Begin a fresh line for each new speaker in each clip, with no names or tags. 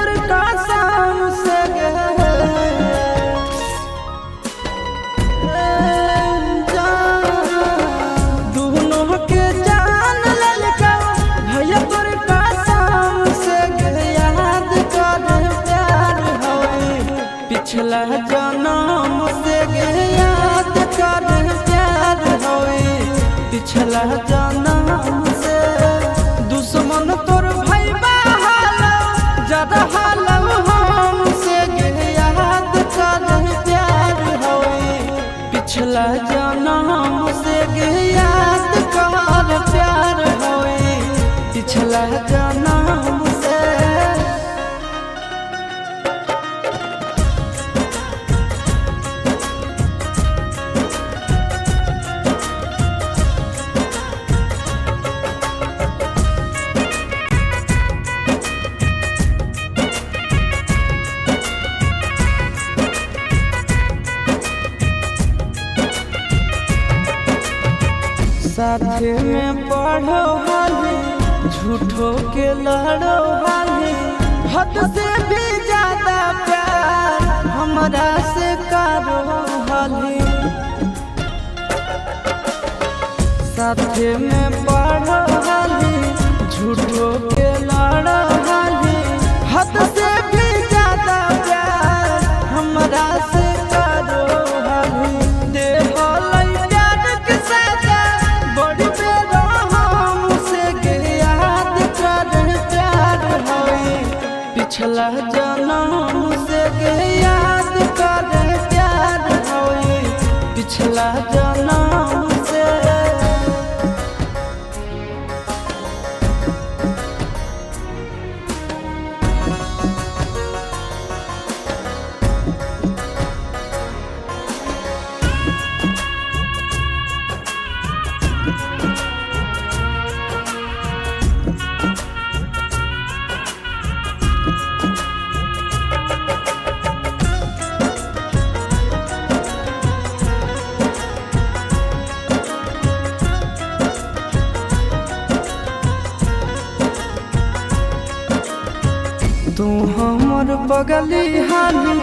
तोर कसम से दोनों के जान ललका भैया तोर कसम से याद कर प्यार होए पिछला जन्म से याद कर प्यार होए पिछला जन्म से दुश्मन तोर भैया ज्यादा हालम हमसे याद कर प्यार होए पिछला जन्म से याद कर प्यार होए पिछला जन्म से। साथ में पढ़ो हाली झूठो के लड़ो हाली हद से भी ज्यादा प्यार हमरा से करो हाली साथ में पढ़ो हाली झूठो के लड़ो हाली हद से भी ज्यादा प्यार हमरा से करो हाली पिछला जन्म से याद कर प्यार होए पिछला जन्म से। तू हमर बगली हाली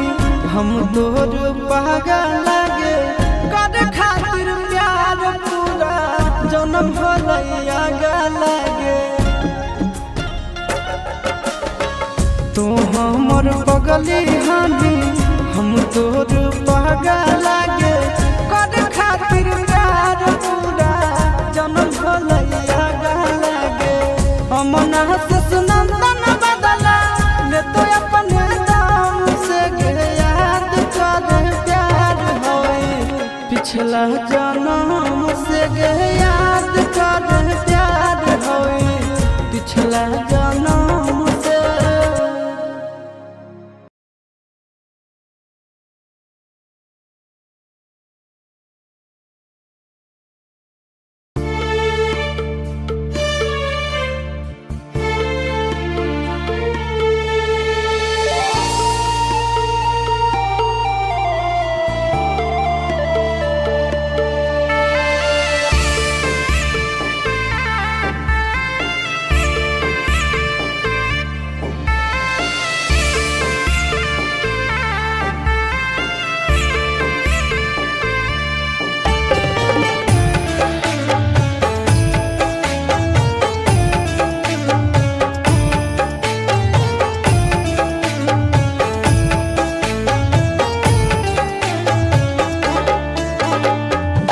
हम तोर पागल लागे कर खातिर प्यार पूरा जन्म भलैया लागे तू हमर बगली हाली हम तोर पागल लागे कर खातिर प्यार पूरा जन्म भलैया लागे अमना से सुनंदन बदला तो अपने दाम से याद कर प्यार होए पिछला जन्म से याद कर प्यार होए पिछला जन्म से।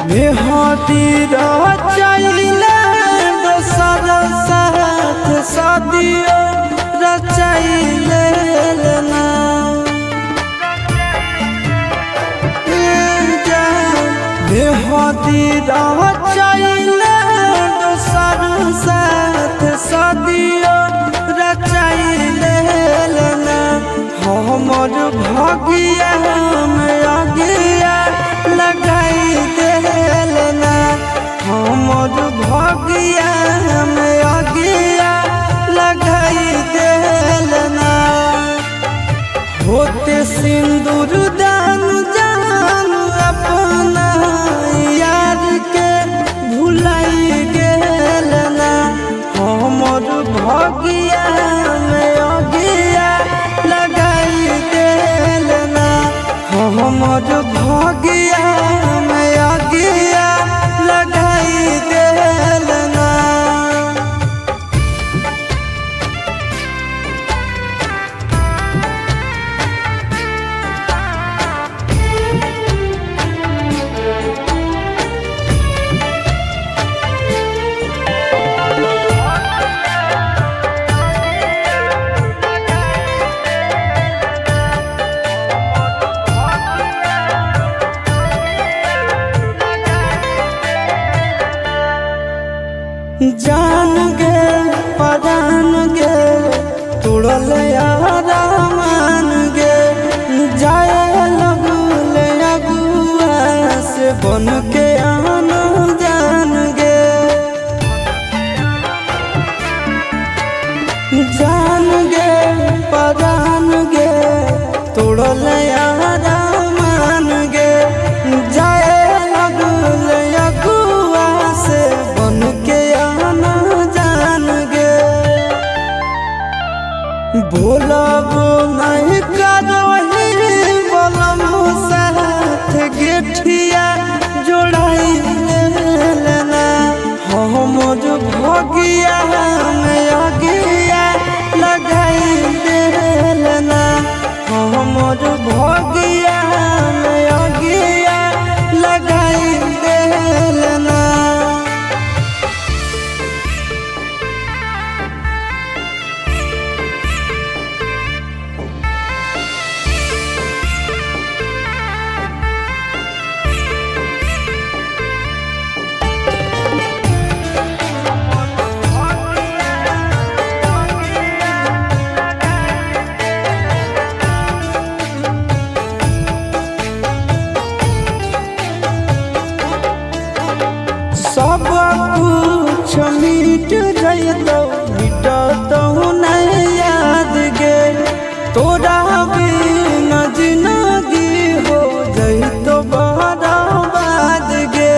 मेहदी रचाइले दोसर साथ शादियों रचाइले ना मेहदी रचाइले दोसर साथ शादियों रचाइले ना हमर भागिया में आगिया लगाई देलना हमर भागिया में आगिया लगाई देलना होते सिंदूर दान जान अपना यार के भुलाई गेलना हमर भागिया में आगिया यारा मान गे जाए लगले अगुआ से बन के आन जान गे जान गे परान गे तोड़ल यारा मान गे जाए लगले अगुआ से बन के आन जान गे भोलाबो नहीं करही बोलम साथ गेठिया जोड़ाई लेना हमर भगिया में अगिया लगाई देना हमर भगिया में अगिया लगाई देना। सब कुछ मिट जइतो मिटतो नहीं याद गे तोरा बिना जिंदगी हो जइतो बर्बाद गे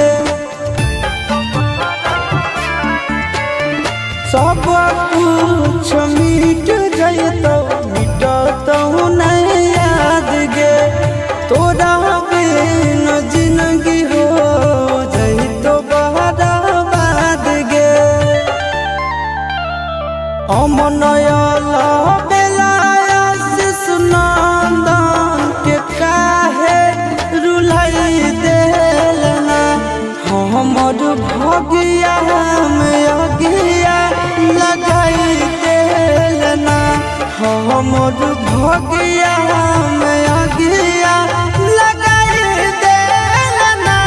सब कुछ मिट जइतो मिटतो नहीं याद गे तोरा बिना जिंदगी हो अमनयल बेलायस नंदन के काहे रुलाई देलना हमर भगिया में अगिया लगाई देलना हमर भगिया में अगिया लगाई देलना।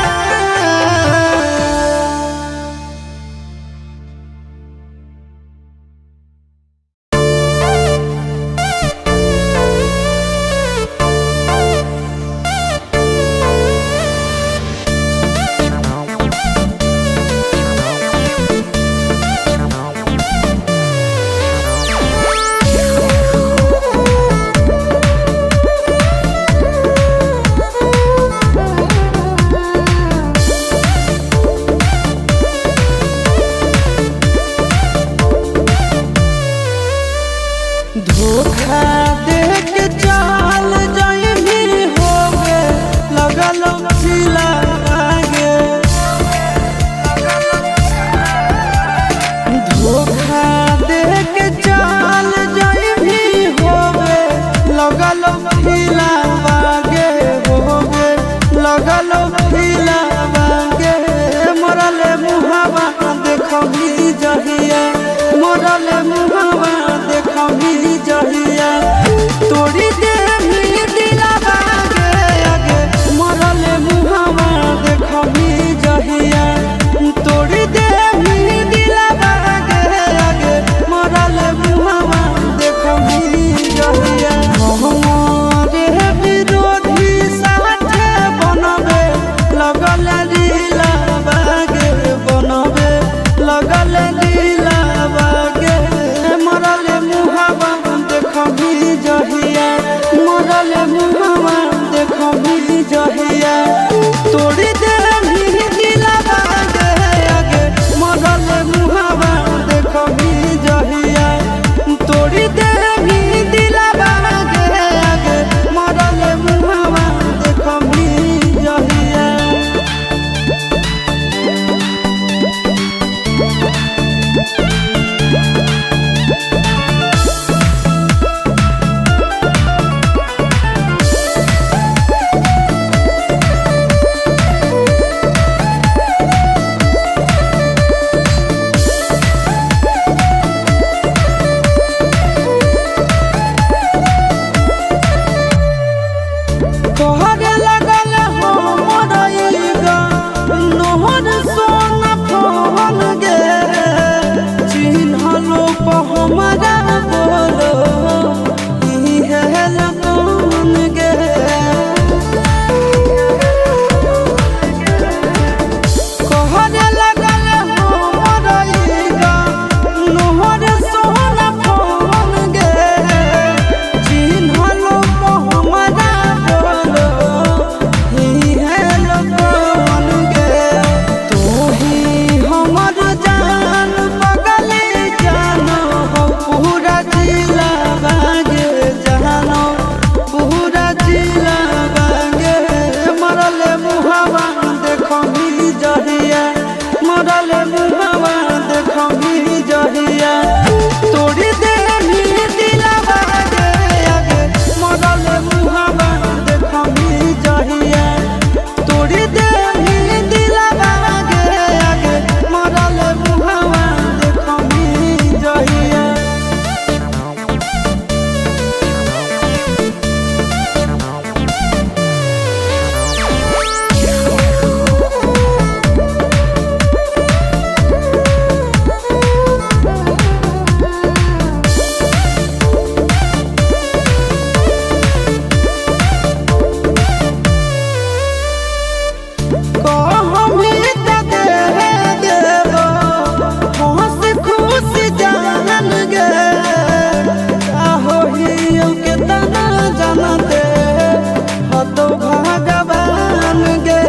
भगवान गे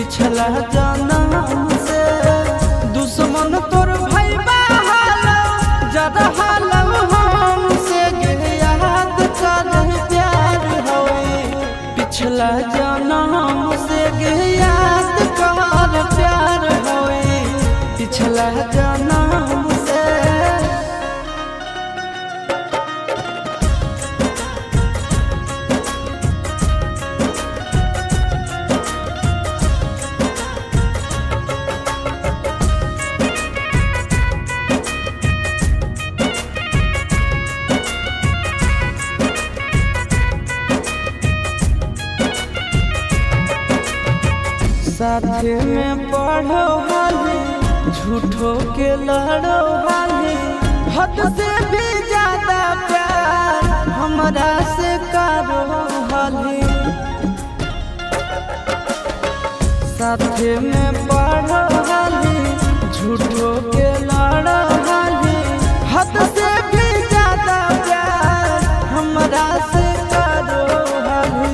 पिछला जन्म से दुश्मन तोर भाई बहालो ज्यादा हालो हमसे गे याद कर प्यार होई पिछला जन्म से गे याद कर प्यार होई पिछला जन्म से। साथ में पढ़ो हाली झूठो के लड़ो हाली हद से भी ज्यादा प्यार हमरा से करो हाली। साथ में पढ़ो हाली झूठो के लड़ो हाली हद से भी ज्यादा प्यार हमरा से करो हाली।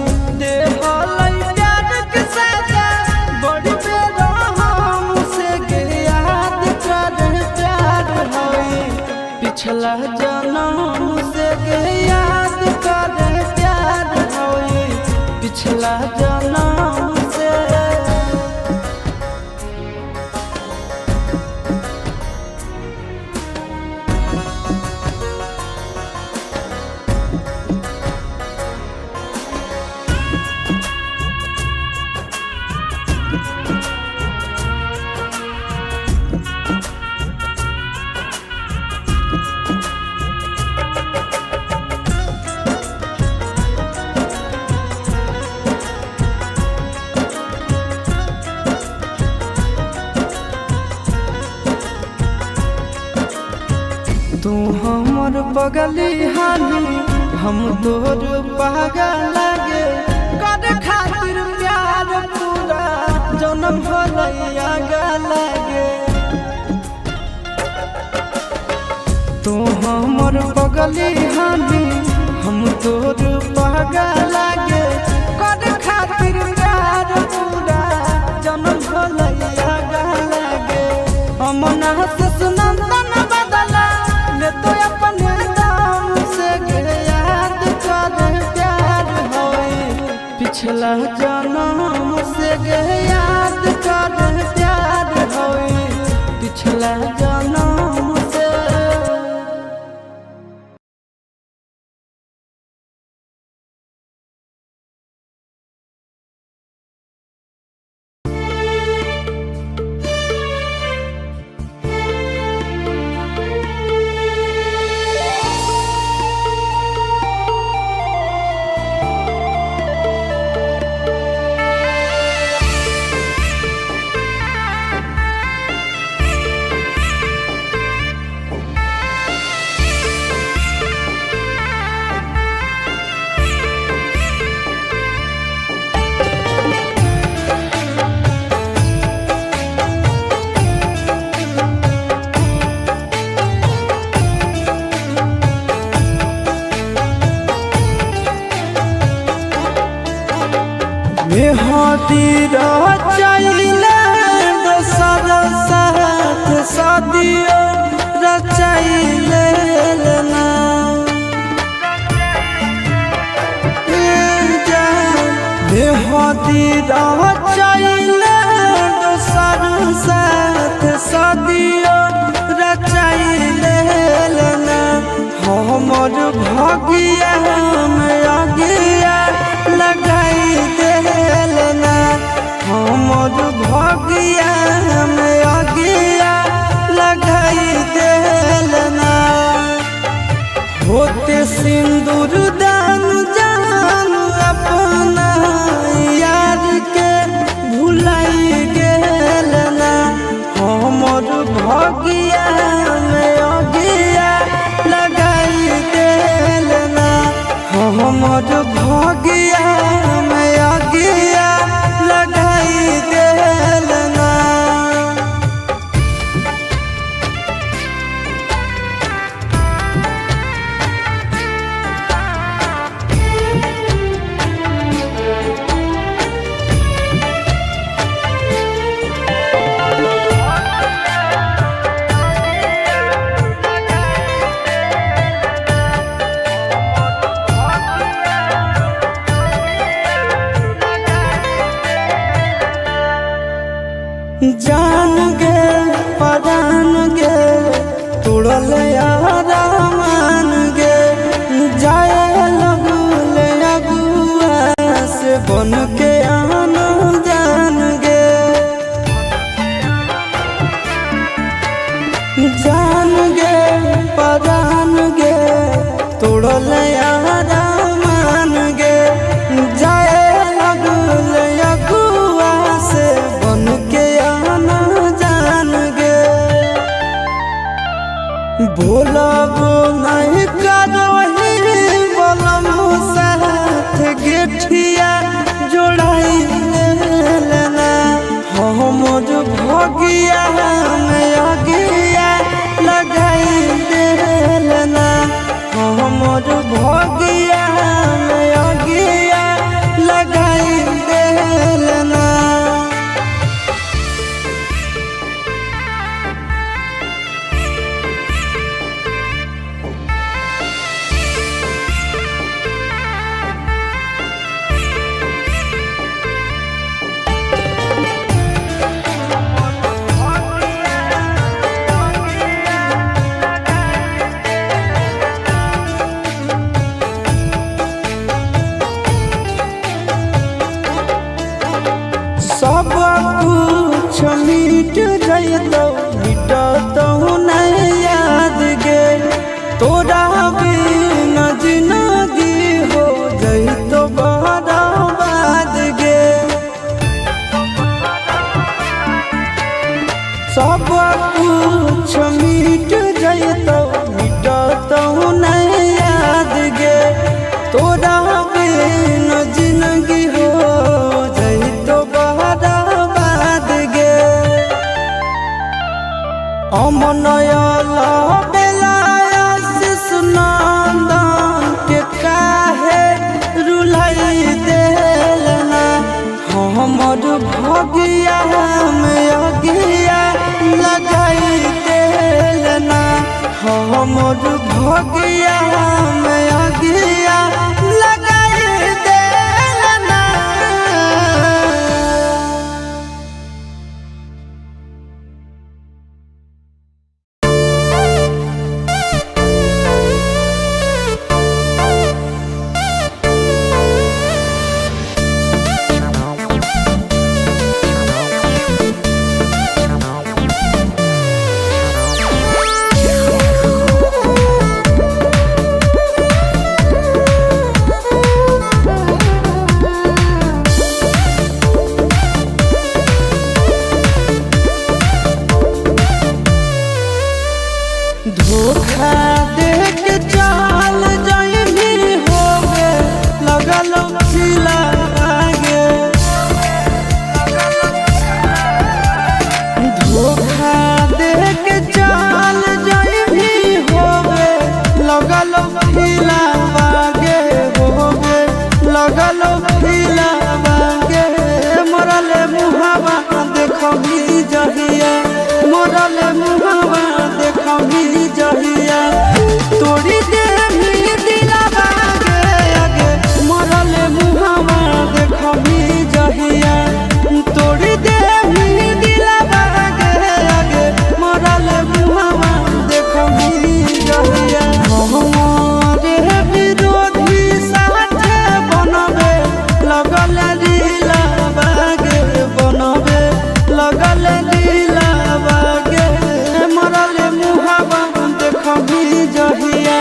पिछला जन्म से गे याद कर प्यार होई पिछला जन्म से। तू हमर बगली हानी हम तोर पागल लागे कर खातिर प्यार पूरा जन्म भलैया लागे। तू हमर बगली हानी हम तोर पागल लागे कर खातिर प्यार पूरा जन्म भलैया लागे। अमना से सुनंदन बदला तो अपने दाम से गे याद कर प्यार होई पिछला जन्म से गे याद कर प्यार होई पिछला जन्म से। मेहदी रचाइले दोसर साथ शादियो रचाइले ना मेहदी रचाइले दोसर साथ शादियो रचाइले ना हमर भगिया में अगिया लगाई देलना हमर भगिया में अगिया लगाई देलना। होते सिंदूर दान जान अपना यार के भुलाई गेलना हमर भगिया में अगिया लगाई देलना हमर भगिया में अगिया लगाई देलना। जान गे परान गे तोड़ल यारा मान गे जाए लगले अगुआ से बन के आना जान गे जान गे परान गे तोड़ल यारा मान गे जाए लगले अगुआ से बन के आना जान गे भोलाबो नहीं करही बलम साथ गेठिया जोड़ाई लेना हमर भगिया में अगिया लगाई देना हमर भगिया में अगिया लगाई देना। सब कुछ मिट जइतो मिटतो नहीं याद गे तोरा बिना जिंदगी हो जइतो बर्बाद गे सब कुछ मिट जइतो मिटतो नहीं याद गे तोरा बिना जिंदगी हो अमनयल बेलायस नंदन के काहे रुलाई देलना हमर भगिया में अगिया लगाई देलना हमर भगिया में अगिया लगाई देलना। धोखा दे के चाल जाइनी होगे लगल खिला आगे धोखा दे के चाल जाइनी होगे लगल खिला आगे होगे लगल खिला आगे मरल मुहावा देखबी जहिया मरल मुहावा देखबी जहिया तोड़ी देवी दिलावा आगे मरल मुहावा देखबी जहिया तोड़ी देवी दिलावा आगे मरल मुहावा देखबी जहिया हमारे विरोधी साथे बनबे लगल दिलावा गे बनबे लगल दिलावा गे मरल मुहावा देखबी जहिया।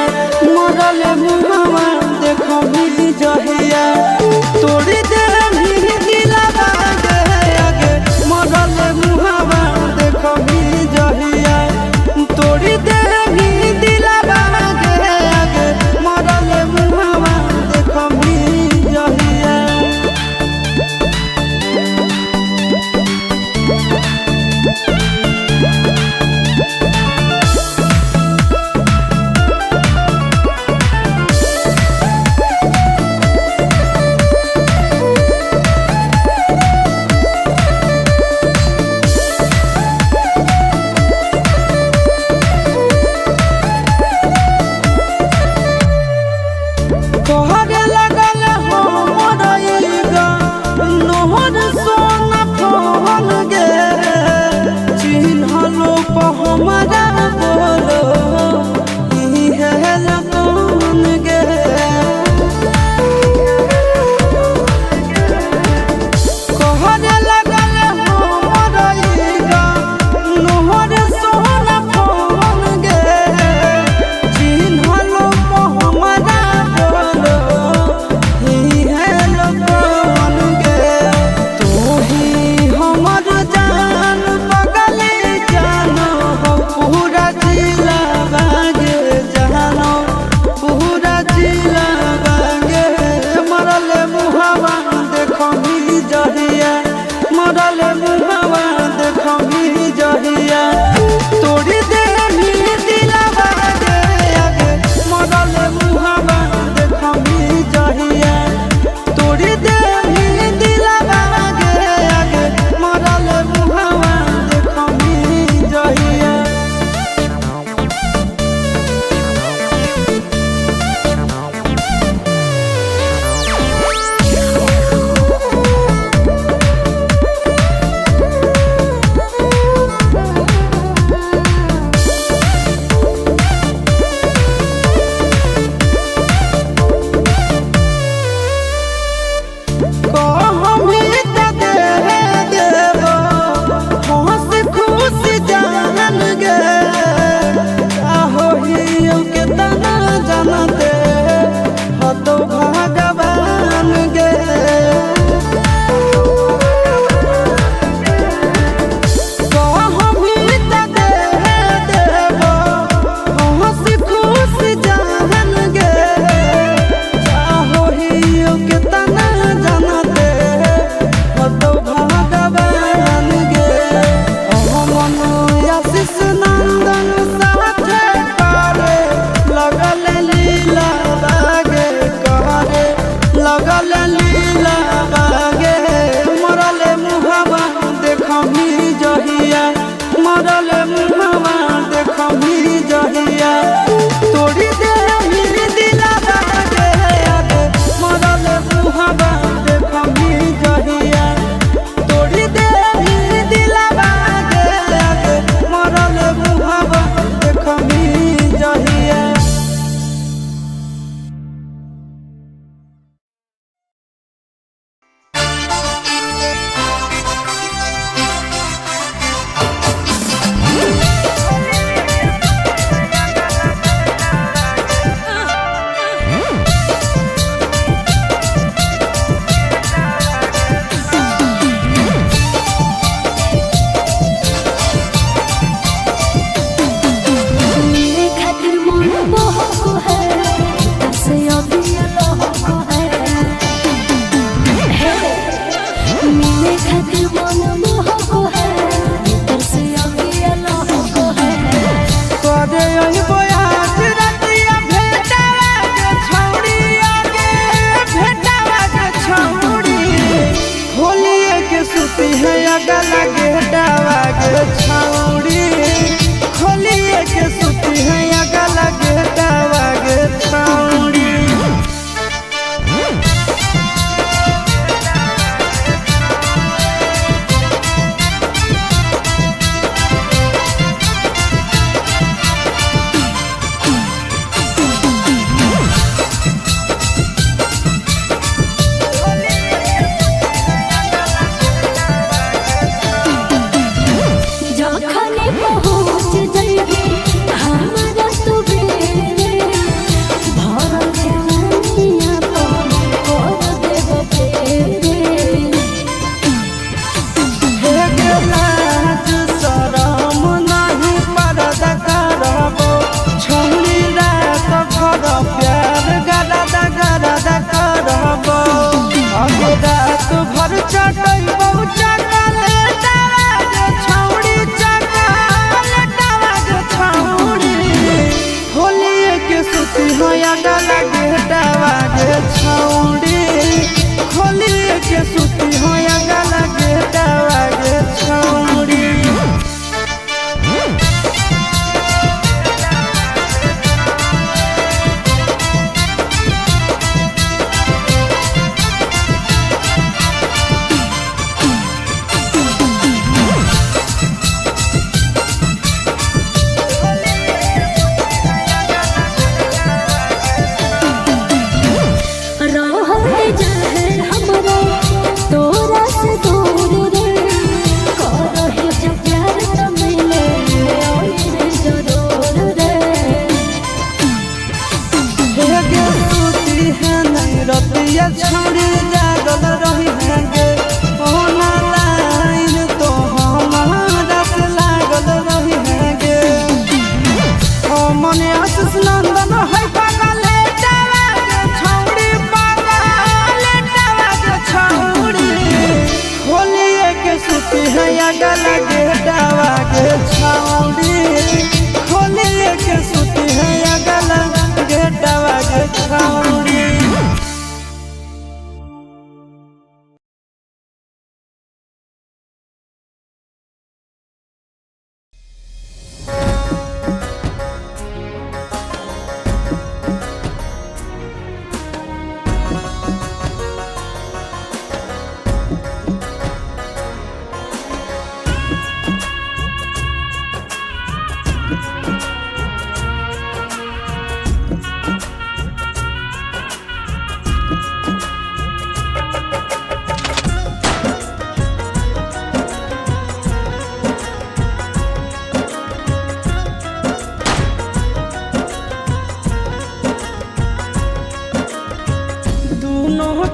मरल मुहवा देखमी जहिया तोड़ी दे दिलवा गे आगे मरल मुहवा देखमी जहिया तोड़ी दे दिलवा गे आगे मरल मुहवा देखमी जहिया। मरल मुहवा देखमी जहिया तोड़ी दे दिलवा गे आगे मरल मुहवा देखमी जहिया तोड़ी दे दिलवा गे आगे मरल मुहवा देखमी जहिया। सुती है अगला गेटावा गे छाउड़ी खोली के सुती है अगला गेटावा गे छाउड़ी।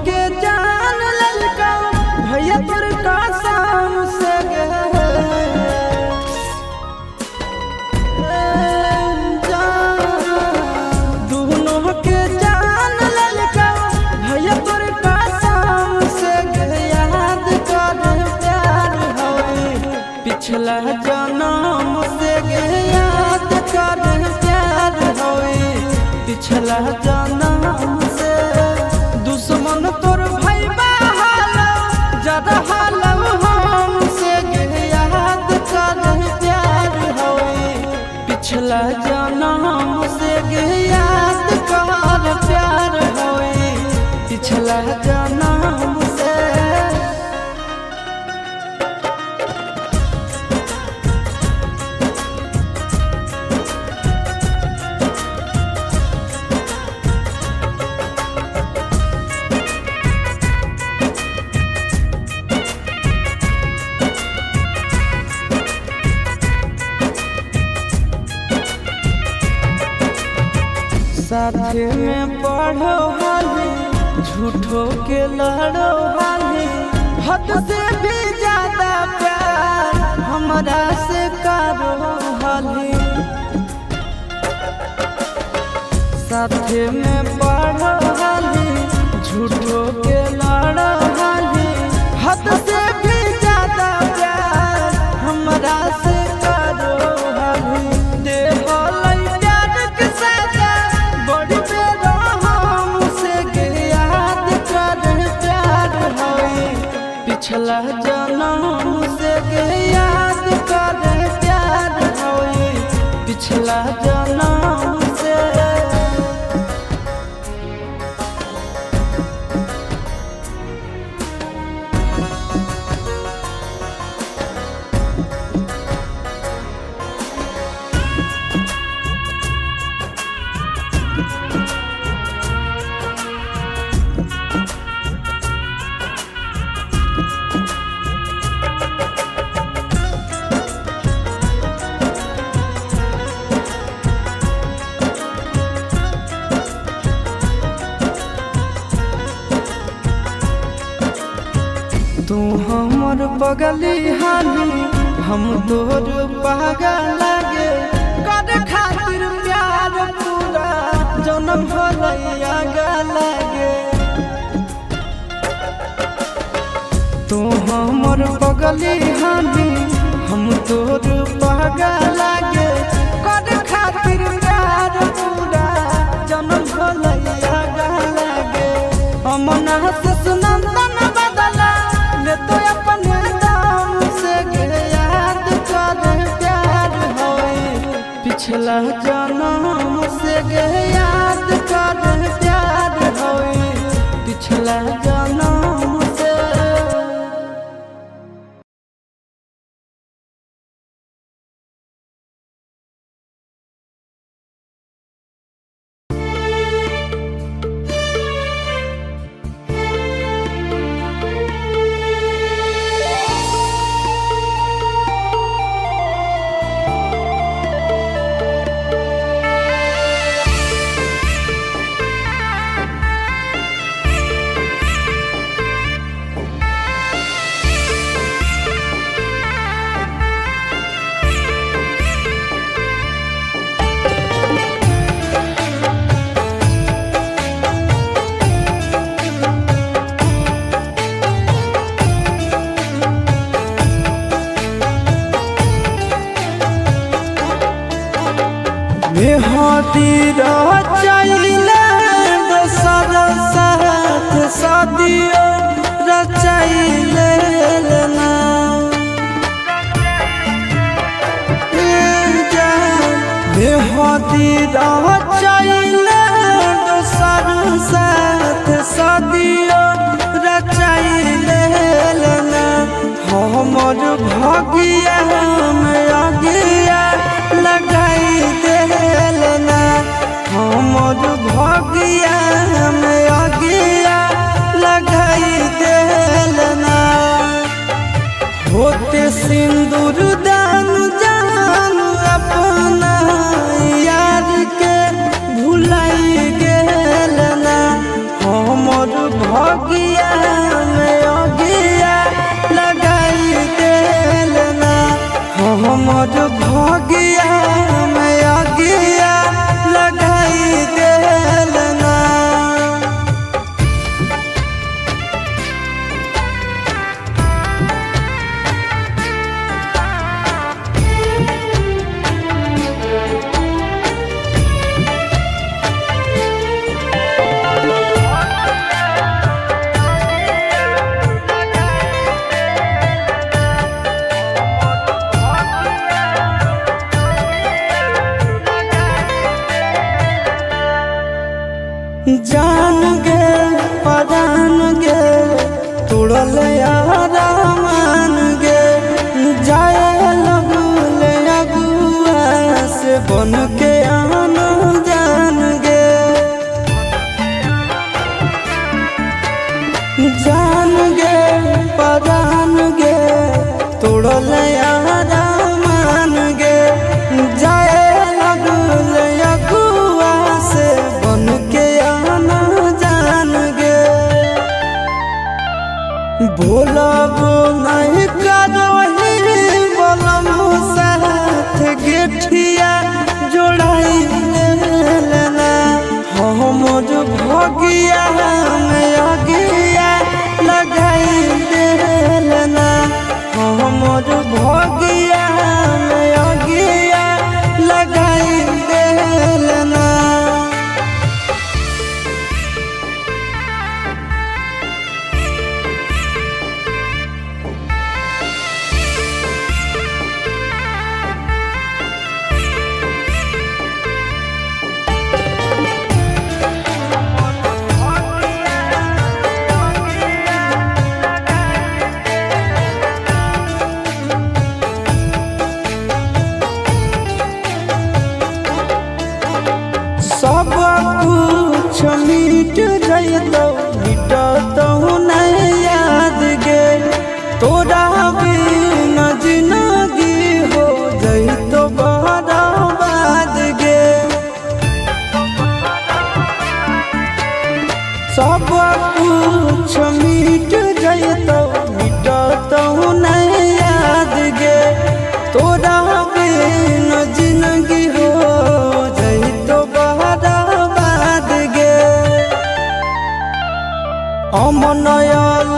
के जान ललका भैया तोर कसम से दोनों के जान ललका भैया तोर कसम से याद कर प्यार होई पिछला जन्म से याद कर प्यार होई पिछला जन्म से दुश्मन तोर भाई बहाल ज्यादा हाल हमसे याद कर प्यार होई पिछला जन्म से याद कर प्यार होई पिछला जन्म से। साथे में पढ़ो हाली झूठो के लड़ो हाली हद से भी ज्यादा प्यार हमरा से करो हाली। साथे में पढ़ो हाली झूठो के लड़ो हाली हद से भी ज्यादा प्यार हमरा से करो हाली। पिछला जन्म से याद कर प्यार होई पिछला जन्म से। तू हमर बगली हाली हम तोर पागल लागे कर खातिर प्यार पूरा जन्म भलैया लागे। तू हमर बगली हाली हम तोर पागल लागे कर खातिर प्यार पूरा जन्म भलैया लागे। अमना से सुनंदन बदला तो अपने दाम से याद कर प्यार होई पिछला जन्म से याद कर प्यार होई पिछला जन्म से। बेहदी रचाइले दोसर साथ शादियो रचाइले ना बेहदी रचाइले दोसर साथ शादियो रचाइले ना हमर भगिया में अगिया लगाई देलना हमर भगिया में अगिया लगाई देलना होते सिंदूर दान जान अपना यार के भुलाई गेलना हमर भगिया में अगिया लगाई देलना हमर भगिया में अगिया लगाई देलना। जान गे परान गे तुड़ल यारा मान गे जाए लगले अगुआ से बन के आन जान गे जान गे परान गे तुड़ल यारा मान गे जाए लगले अगुआ से बन के भोलाबो नहीं करही बलम साथ गेठिया जोड़ाई लेना हमर भगिया में अगिया लगाई देलना हमर भगिया में अगिया लगाई देलना। सब कुछ मिट जइतो मिटतो नहीं याद गे तोरा बिना जिंदगी हो जइतो बर्बाद गे सब कुछ मिट जइतो मिटतो नहीं याद गे तोरा बिना जिंदगी हो अमनयल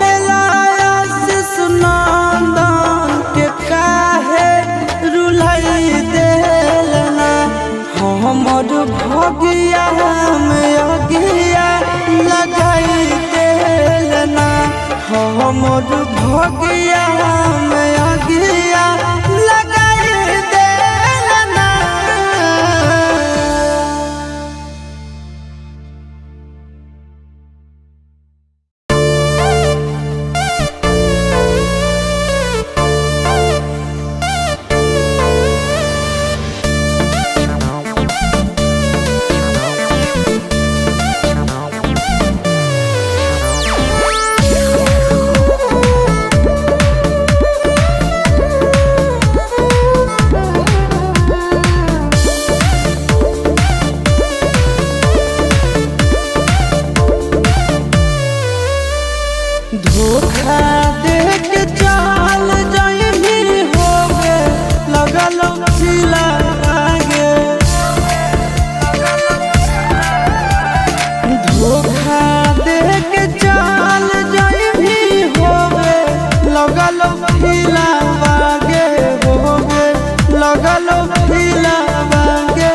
बेलाया शिशुनंदन के काहे रुलाई देलना हमर भगिया में अगिया लगाई देलना हमर भगिया में अगिया लगाई देलना। धोखा दे के चाल जाइनी होवे लगल खिला आगे धोखा दे के चाल जाइनी होवे लगल खिला आगे होवे लगल खिला आगे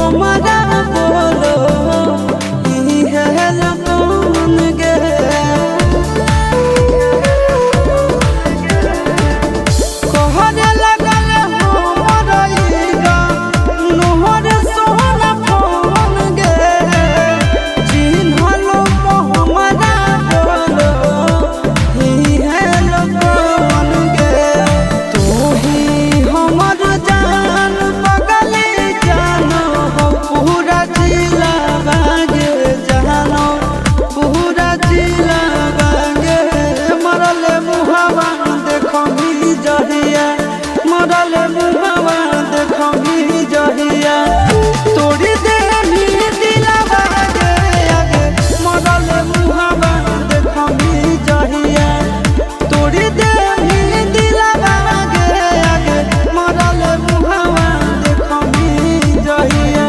हमारा बोलो ई है लगन गे कहरे लगल हमर ईगा नोहर सोना फोन गे चिन्हलो हमारा बोलो ई है लगन गे तू ही हमर जान पगली जानो हो पूरा जिला बागे जानो पूरा जिला बागे मरले मुहावा देखमी जहिया मरले मुहावा देखमी जहिया तोड़ी देनी दिला बागे आगे मरले मुहावा देखमी जहिया तोड़ी देनी दिला बागे आगे मरले मुहावा देखमी जहिया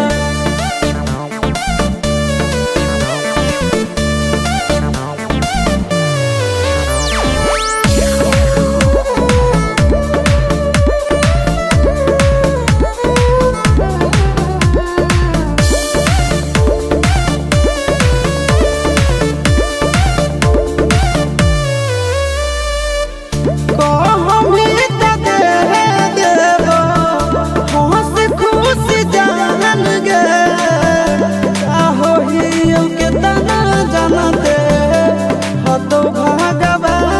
भगवान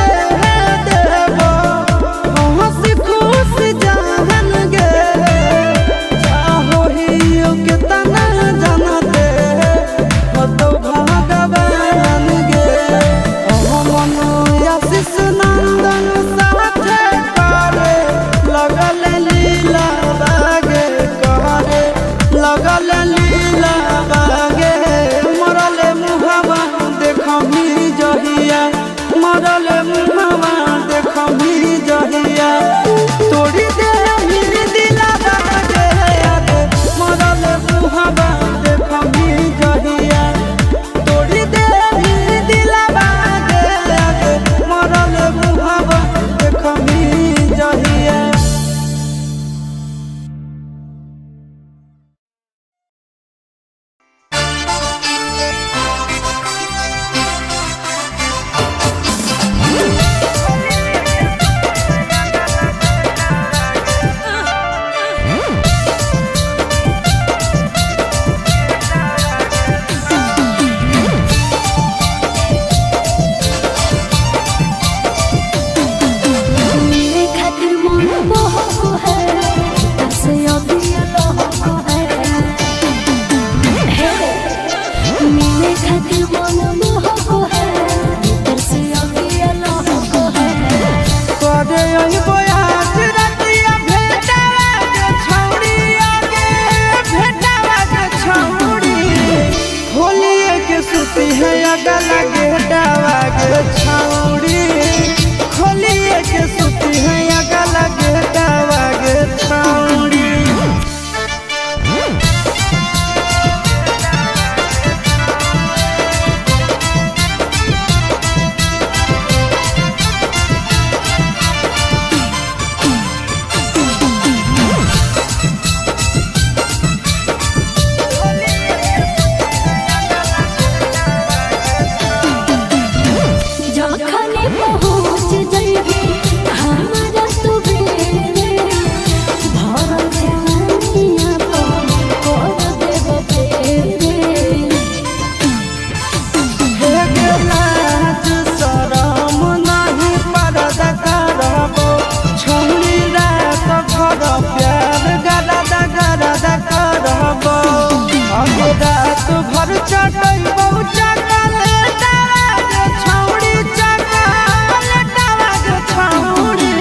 गे देव हंसी खुशी जान गे चाहो ही के तना जानते हतो भगवान गे मन आशीष नंदन साथे करे लगल लीला बागे करे लगल लीला बागे मरले मुहावा देखमी जहिया मरले मुहावा देखमी जहिया तोड़ी देही दिला बागे आगे मरले मुहावा देखमी जहिया तोड़ी देही दिला बागे आगे मरले मुहावा देखमी जहिया
मेरे खातिर मन मोहको है तब से अभी लोगो है मेरे खातिर मन मोहको है तब से अभी लोगो है
करे ओहि बोयाज रतिया भेटावा के छौड़ी आगे भेटावा के छौड़ी होलिए के सुती है अगल गेटावा के छौड़ी होलिए के सुती है अगल गेटावा के छौड़ी
जखने पहुँच जाइबे हमारा तू बेरे भरल जवानिया पर कर देब फेरे
हे लाज शरम नहीं पर्दा करबो छौड़ी रात घर प्यार गरदा गरदा करबो अगे रात भर चटैबो चकलेटावा के छौड़ी चकलेटावा के छौड़ी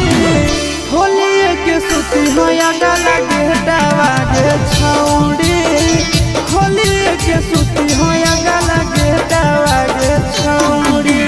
होलिए के सुती हो अगल गेटावा के छौड़ी होलिए के सुती हो अगल गेटावा के छौड़ी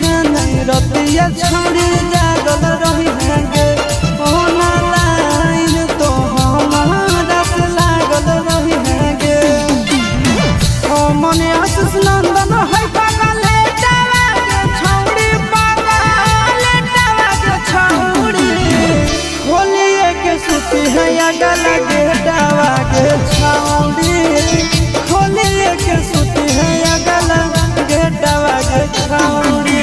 है नहीं रतिया छोड़ी जागल रही है गे ओना लाइन तो हमारा से लागल रही है गे ओ मने आशीष नंदन है पागले टावा के छौड़ी पागले टावा के छौड़ी होलिए के सुती है अगल गेटावा के छौड़ी होलिए के सुती है अगल गेटावा के छौड़ी।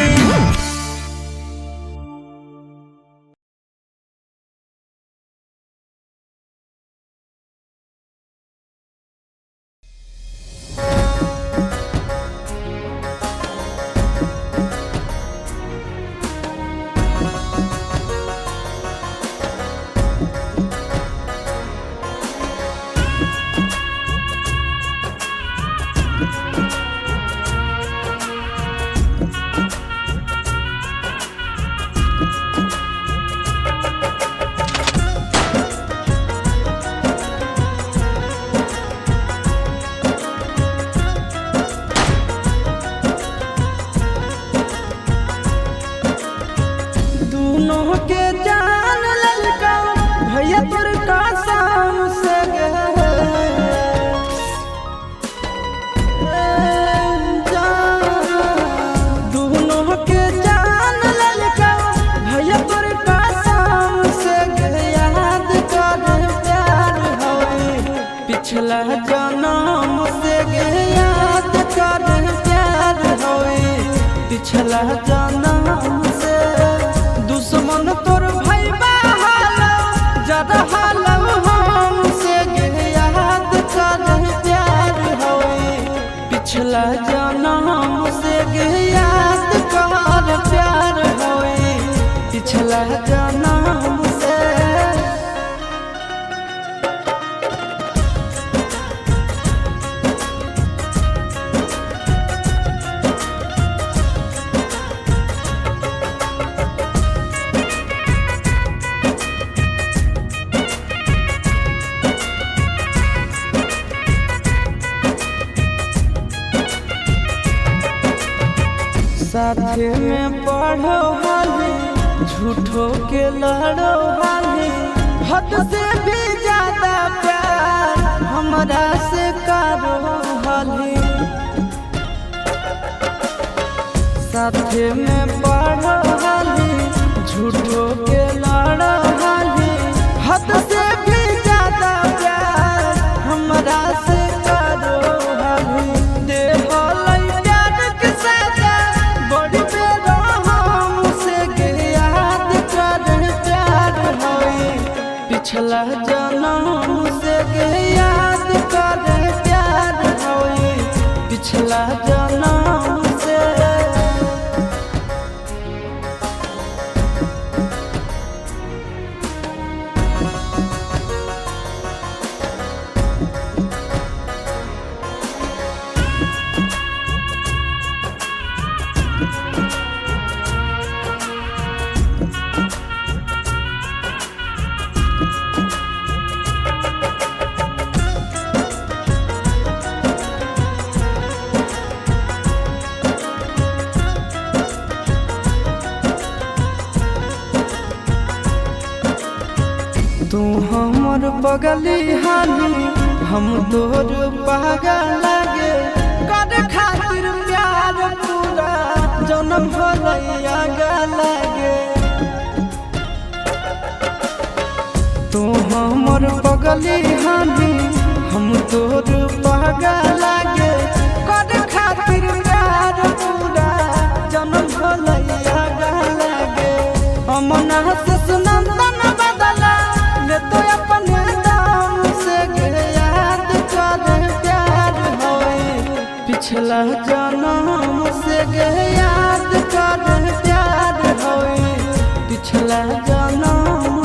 दोनों के जान ललका भैया तोर का शाम से दोनों के जान ललका भैया तोर का शाम से याद कर प्यार होई पिछला जन्म से याद कर प्यार होई पिछला जन्म से दुश्मन तोर भैया हालो जद हालो हमसे याद कर प्यार होई पिछला जन्म से याद कर प्यार होई पिछला जन्म से। साथे में पढ़ो हाली झूठो के लड़ो हाली हद से भी ज्यादा प्यार हमरा से करो हाली साथे में पढ़ो हाली झूठो के लड़ो हाली हद से भी ज्यादा प्यार हमरा से करो हाली दे पिछला जन्म से याद कर प्यार होई पिछला जन्म से। तू हमर बगली हाली हम तोर पागल लागे कर खातिर प्यार पूरा जन्म भलैया लागे तू हमर बगली हाली हम तोर पागल लागे कर खातिर प्यार पूरा जन्म भलैया लागे अमना से सुनंदन बदला तो अपने दाम से याद कर प्यार होई पिछला जन्म से याद कर प्यार होई पिछला जन्म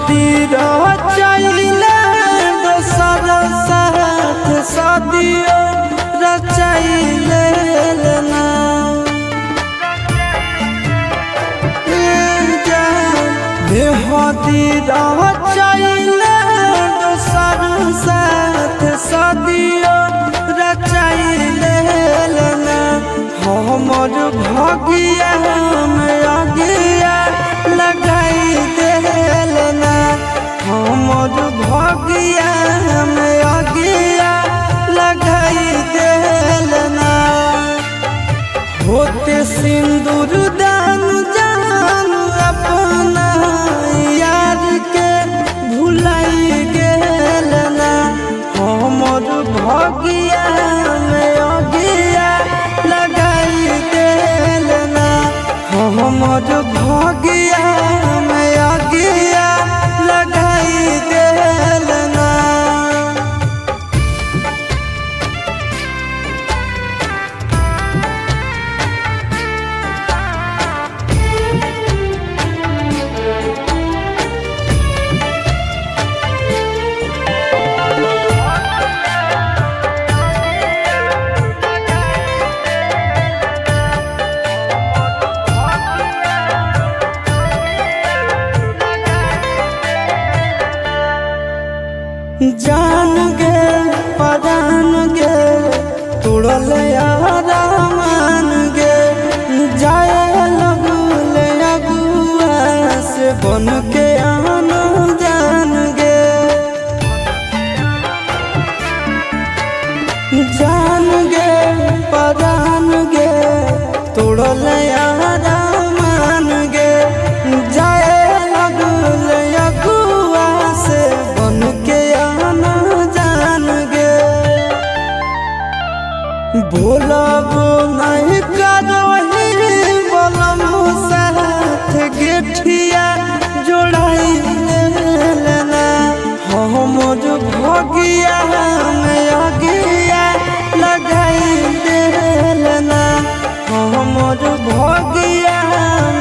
रचाइले दोसर साथ सदियो रचाइले ना बेहदी रचाइले दोसर साथ सदियो रचाइले ना हमर भगिया में अगिया लगाई देलना हमर भगिया में अगिया लगाई देलना होते सिंदूर दान जान अपना यार के भुलाई गेलना हमर भगिया में अगिया लगाई देलना हमर भगिया में अगिया लगाई देलना जान गे परान गे तुड़ल यारा मान गे जाए लगले अगुआ से बन के आना जान गे जान गे परान गे तुड़ल यारा मान गे जाए लगले अगुआ से बन के बोलब नहीं करही बोलम साथ गेठिया जोड़ाई लेना हमर भगिया में अगिया लगाई देलना हमर भगिया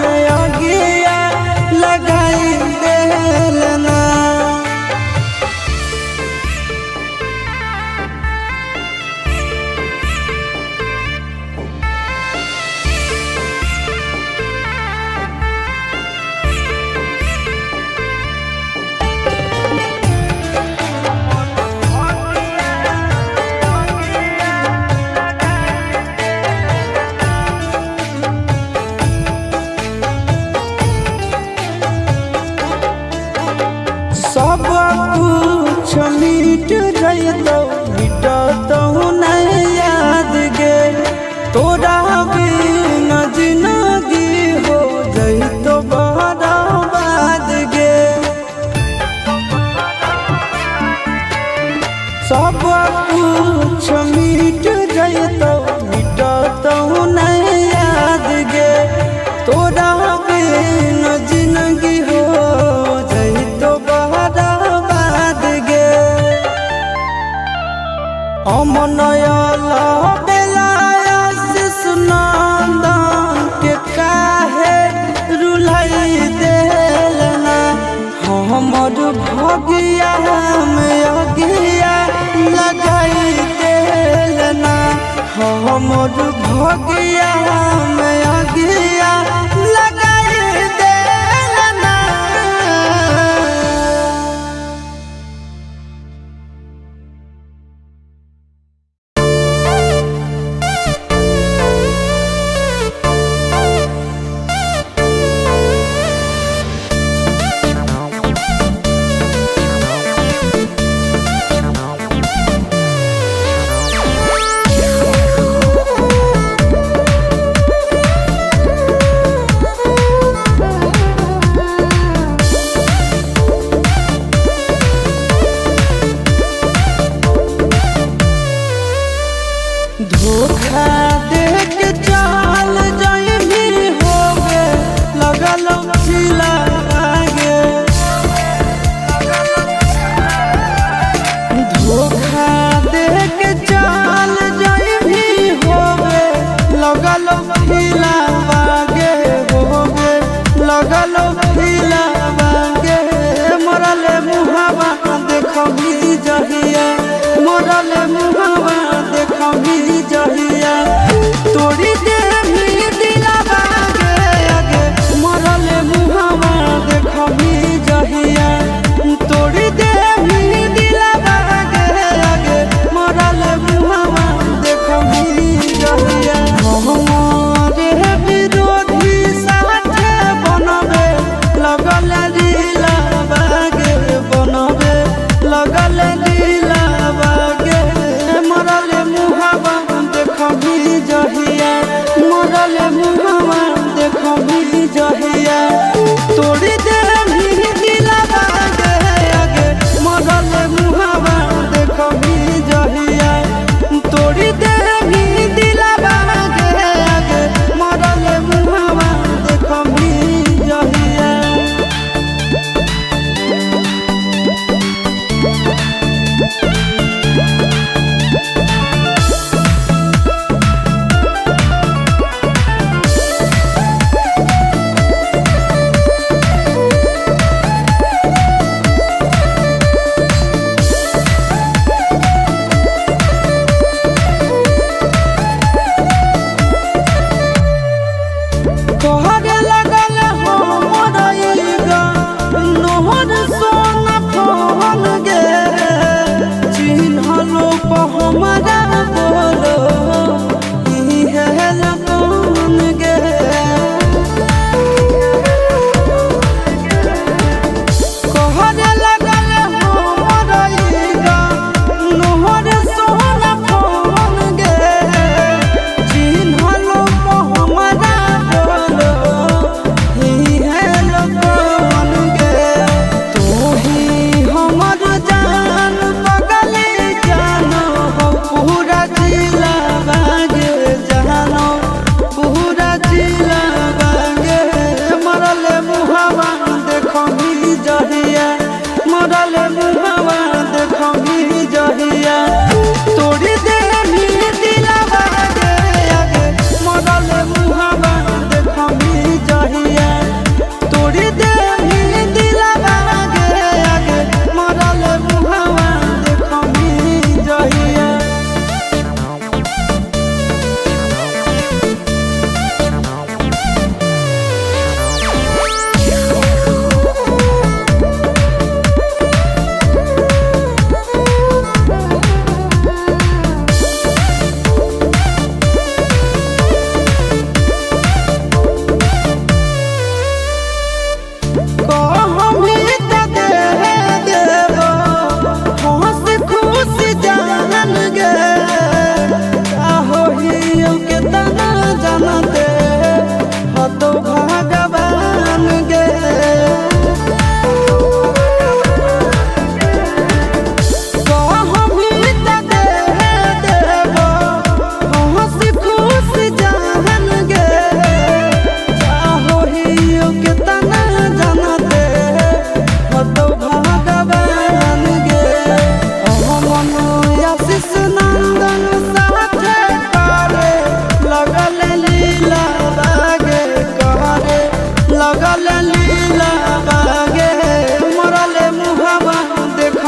में अगिया लगाई देलना सब कुछ मिट जइतो मिटतो नहीं याद गे तोरा बिना जिंदगी हो जइतो बर्बाद गे सब कुछ मिट जइतो मिटतो नहीं याद गे तोरा बिना जिंदगी हो अमनयल बेलाया शिशुनंदन के काहे रुलाई देलना हमर भगिया में अगिया लगाई देलना हमर भगिया में अगिया लगाई देलना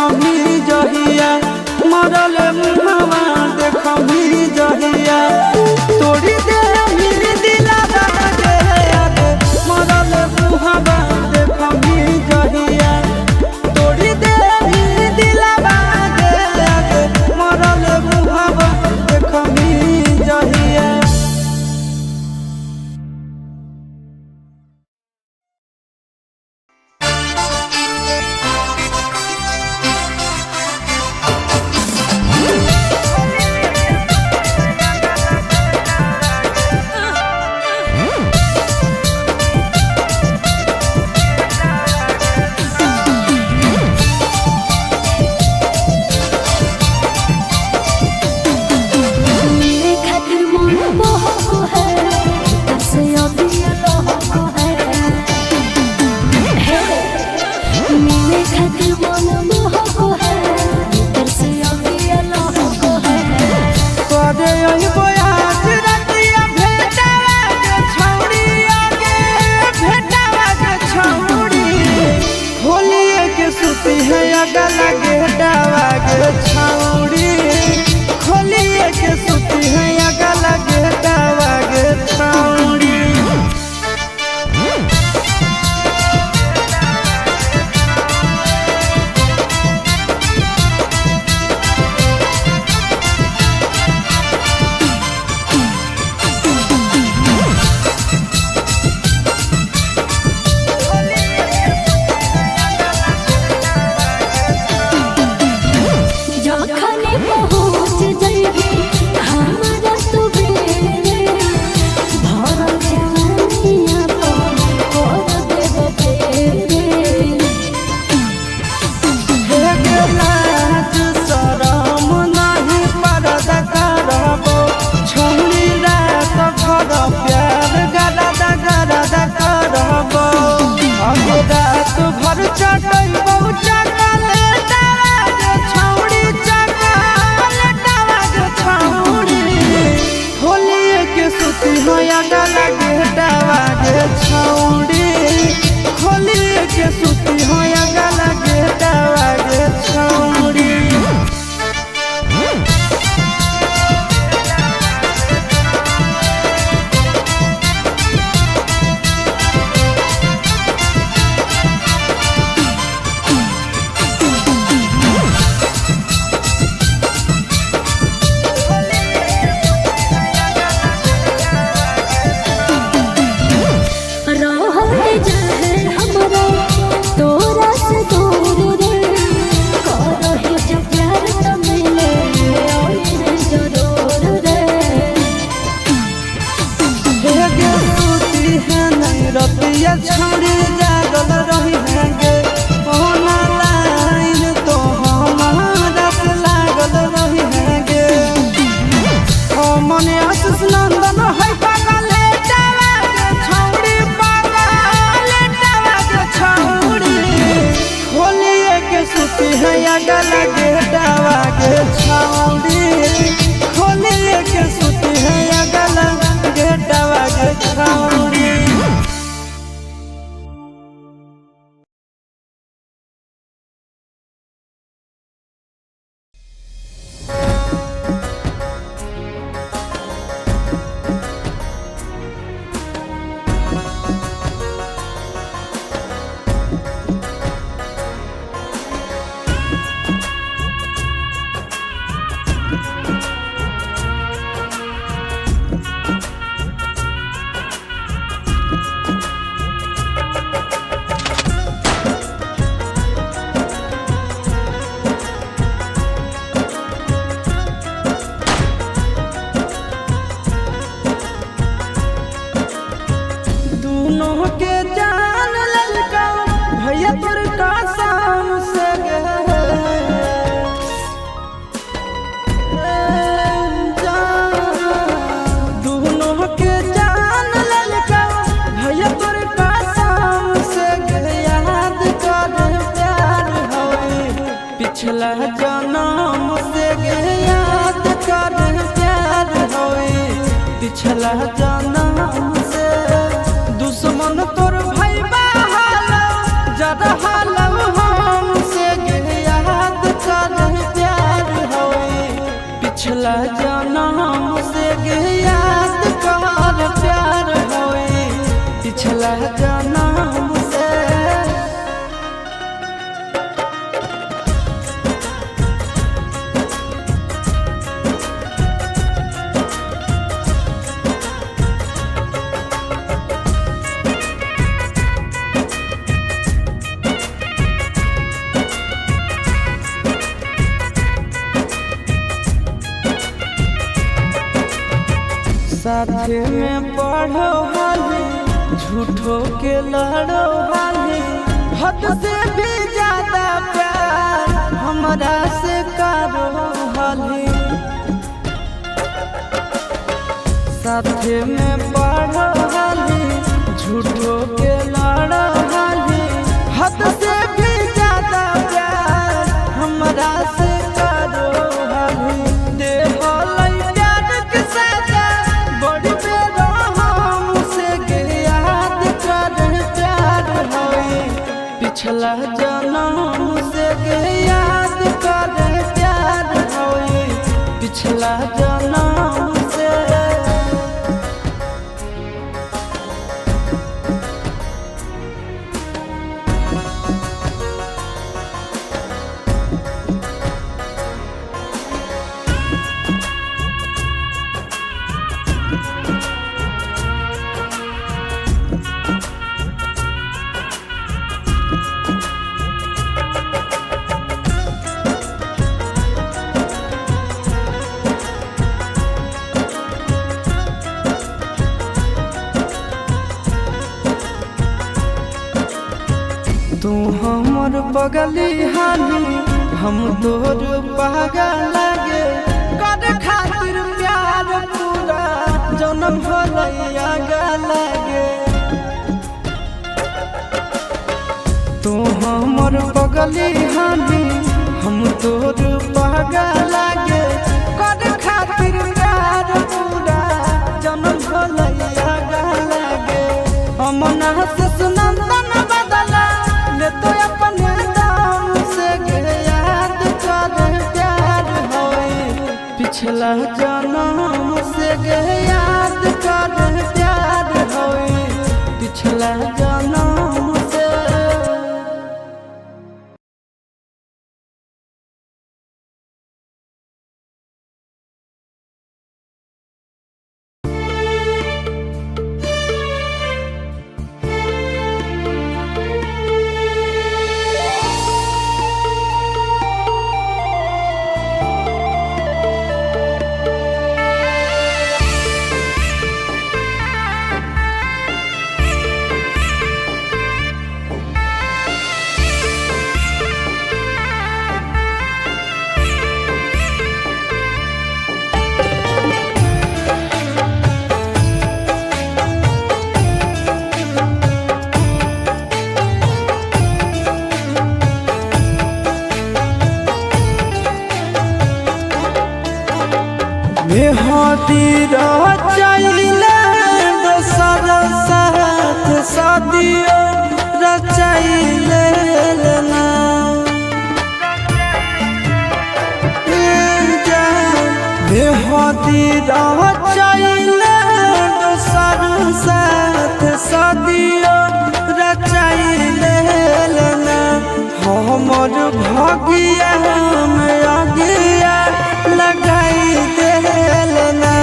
देखमी जहिया मरल मुहवा देखमी जहिया तोड़ी दे मेरे दिलवा के आगे मरल मुहवा देखमी जहिया तोड़ी दे मेरे दिलवा के आगे मरल मुहवा देखमी जहिया। पिछला जन्म से याद कर प्यार होई, पिछला जन्म से दुश्मन तोर भाई हाल जद हाल हम से याद पिछला जन्म से याद कर प्यार होए पिछला जन्म से। साथे में पढ़ो हाली झूठो के लड़ो हाली हद से भी ज्यादा प्यार हमरा से करो हाली। साथे में पढ़ो हाली झूठो के लड़ो हाली हद से भी ज्यादा प्यार हमरा से करो हाली। पिछला जन्म से याद कर प्यार होए पिछला जन्म से। तू हमर बगली हानी हम तोर पागल लागे कर खातिर प्यार पूरा जन्म भलैया लागे। तू हमर बगली हानी हम तोर पागल लागे कर खातिर प्यार पूरा जन्म भलैया लागे। अमना से सुनंदन बदला तो अपने दाम से याद कर प्यार होए पिछला जन्म से याद कर प्यार होए पिछला जन्म से। मेहदी रचाइले दोसर साथ शादियो रचाइले ना मेहदी रचाइले दोसर साथ शादियो रचाइले ना। हमर भगिया में अगिया लगाई देलना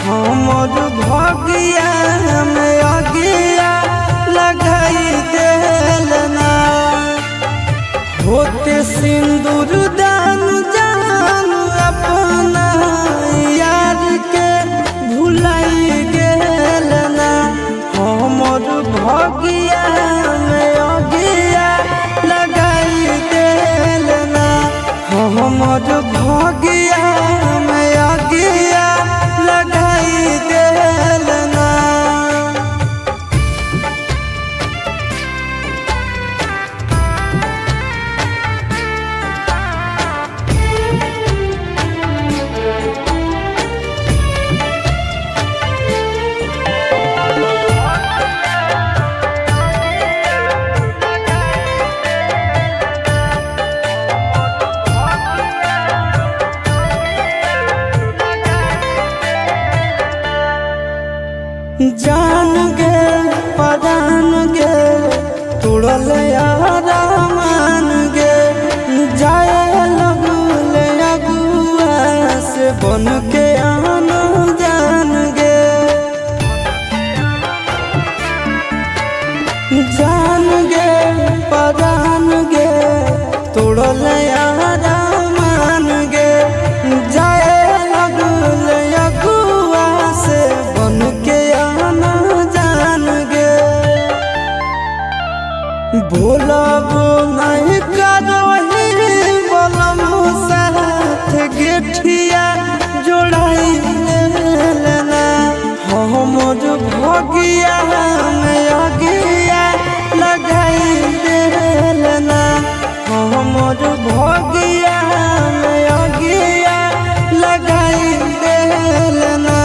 हमर भगिया में अगिया लगाई देलना। होते सिंदूर दान जान अपना यार के भुलाई गेलना हमर भगिया में अगिया लगाई देलना हमर भगिया में अगिया लगाई देलना। बन के आना जान गे, जान गे परान गे तोड़ल यारा मान गे, जाए लगल अगुआ से बन के आना जान गे। बोलब नहीं करही बोलम साथ गेठिया जोड़ाई लेना, हमर भगिया में अगिया लगाई देना, हमर भगिया में अगिया लगाई देना।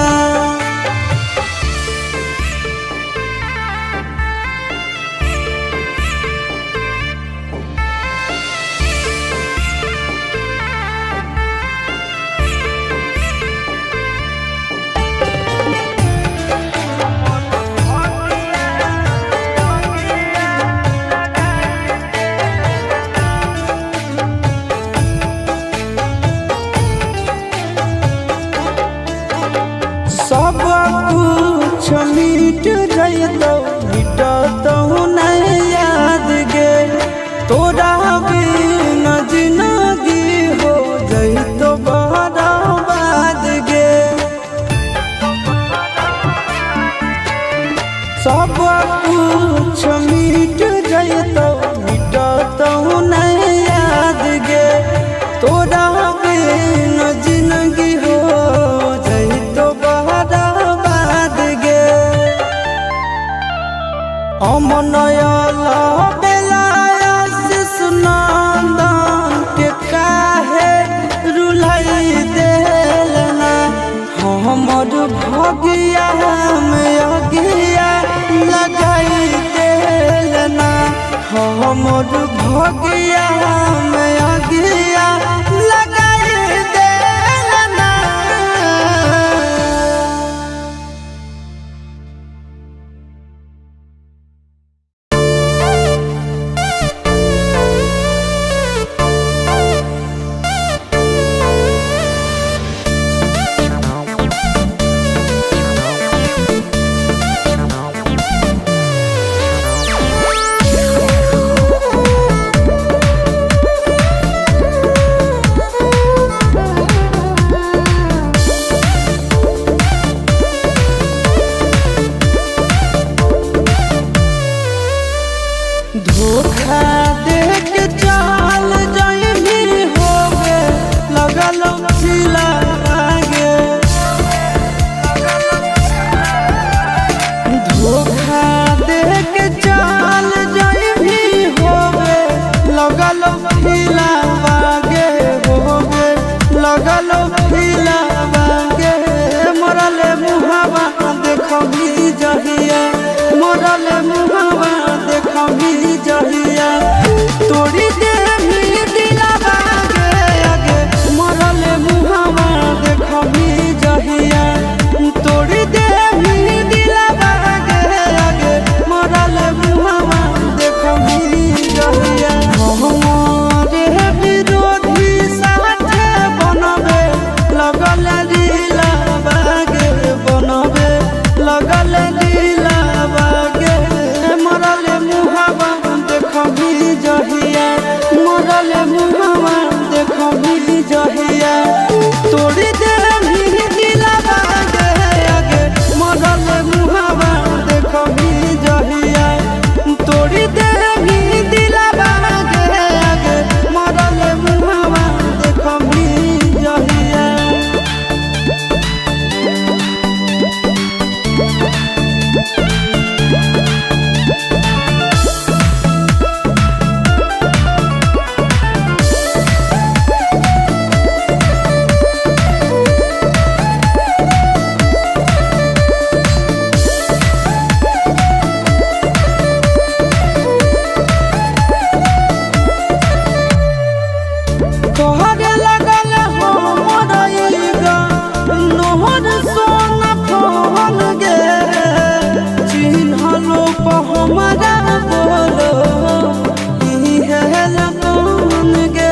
सब कुछ मिट जइतो मिटतौ नहीं याद गे, तोरा बिना जिंदगी हो जइतो बर्बाद गे। सब कुछ मिट जइतो मिटतौ नहीं याद गे, तोरा बिना जिंदगी हो अमनयल बेलायासिस नंदन के काहे रुलाई देलना, हमर भगिया में अगिया लगाई देलना, हमर भगिया में अगिया लगाई देलना। धोखा दे के चाल जाइनी होगे लगल खिला आगे, धोखा दे के चाल जाइनी होगे लगल खिला आगे, होगे लगल खिला आगे। मरल मुहावा देखबी जहिया, मरल मुहावा देखबी जहिया, तोड़ी देही दिलवा गे आगे, मरल मुहावा देखबी जहिया, तोड़ी देही दिलवा गे आगे, मरल मुहावा देखबी जहिया। हमारे विरोधी साथे बनबे लगल दिलवा गे, बनबे लगल दिलवा गे, मरल मुहावा देखबी जहिया, मरल मुहावा देखबी जहिया, तोड़ी देही दिलवा गे आगे, मरल मुहावा देखबी जहिया, तोड़ी देही दिलवा गे आगे, मरल मुहावा देखबी जहिया। तोहरे लगल हो मोरइगा नोहर सोना फोन गे, चिन्हलो प हमरा बोलो इहे लगन गे।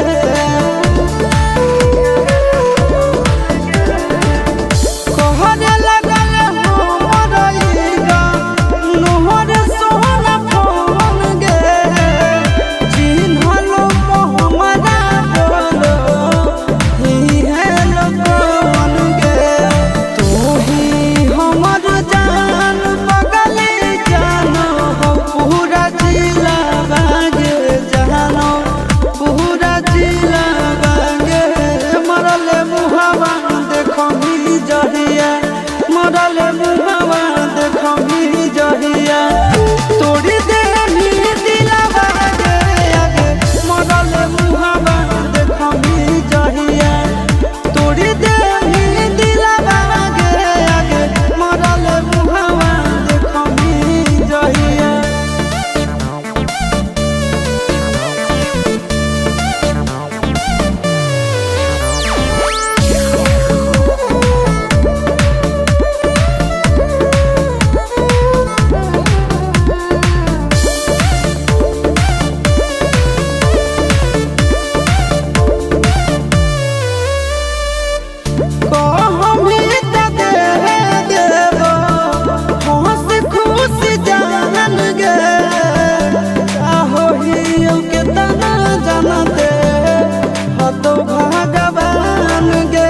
तो भगवान गे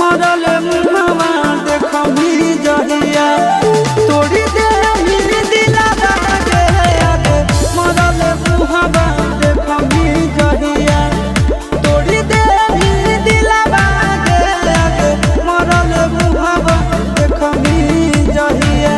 मरले मुहवा देखमी जहिया तोड़ी दे दिला बागे आगे मरले मुहवा देखमी जहिया तोड़ी दे दिला बागे आगे मरले मुहवा देखमी जहिया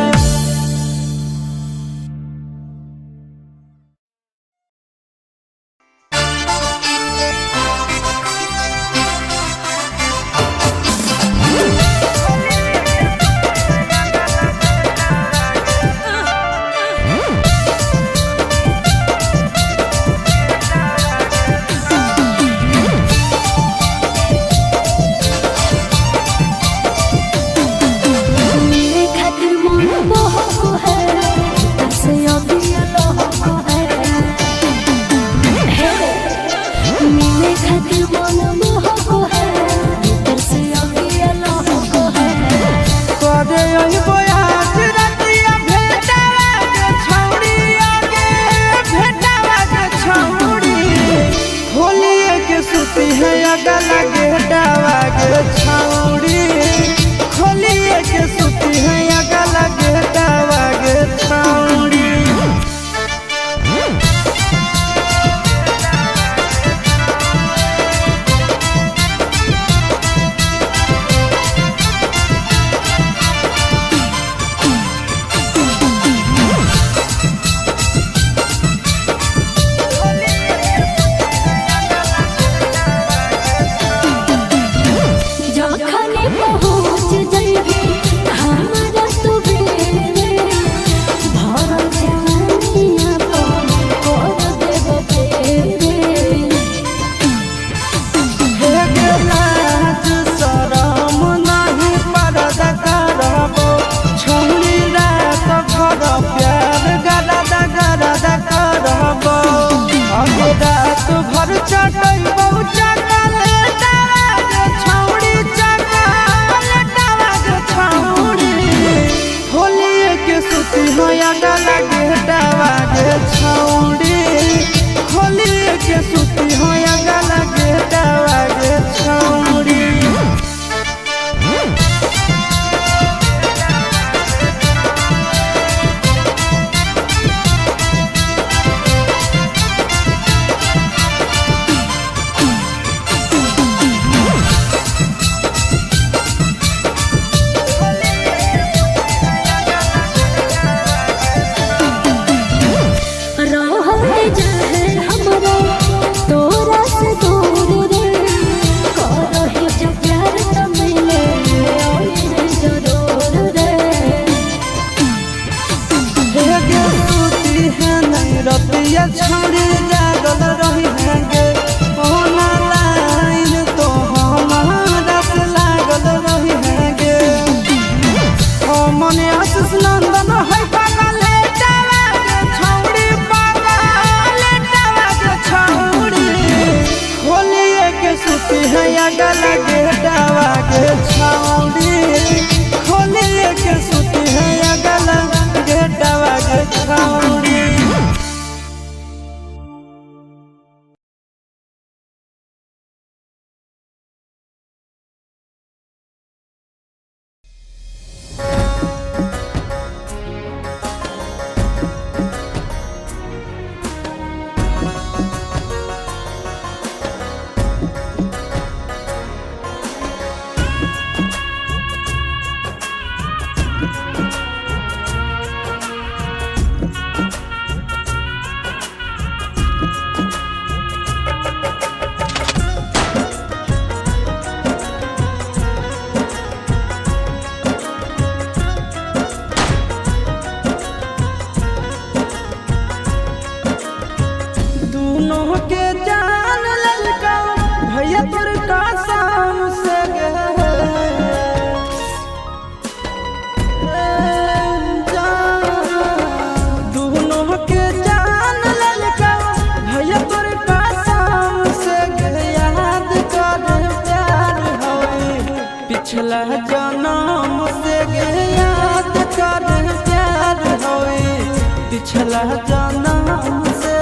जन्म से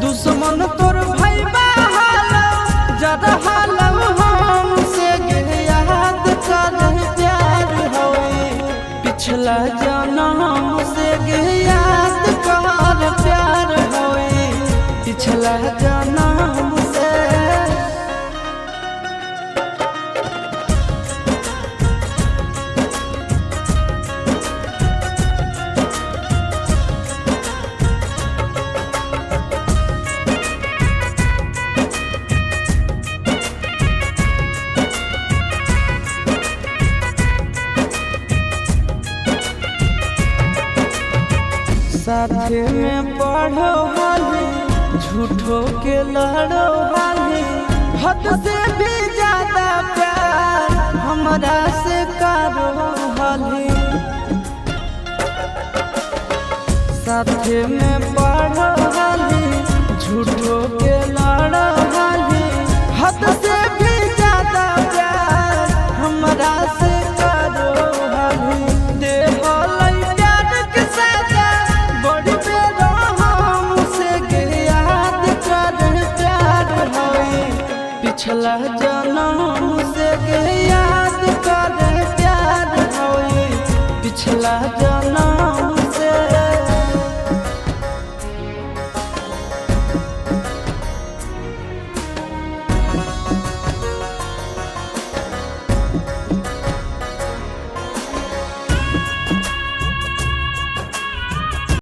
दुश्मन तोर भाई जरा हालम हमसे गे याद कर प्यार होए पिछला जन्म से गे याद कर प्यार होए पिछला जन्म से। साथे में पढ़ो हाली झूठो के लड़ो हाली हद से भी ज्यादा प्यार हमरा से करो हाली। साथे में पढ़ो हाली झूठो के लड़ो हाली हद से भी ज्यादा प्यार हमरा से करो हाली। पिछला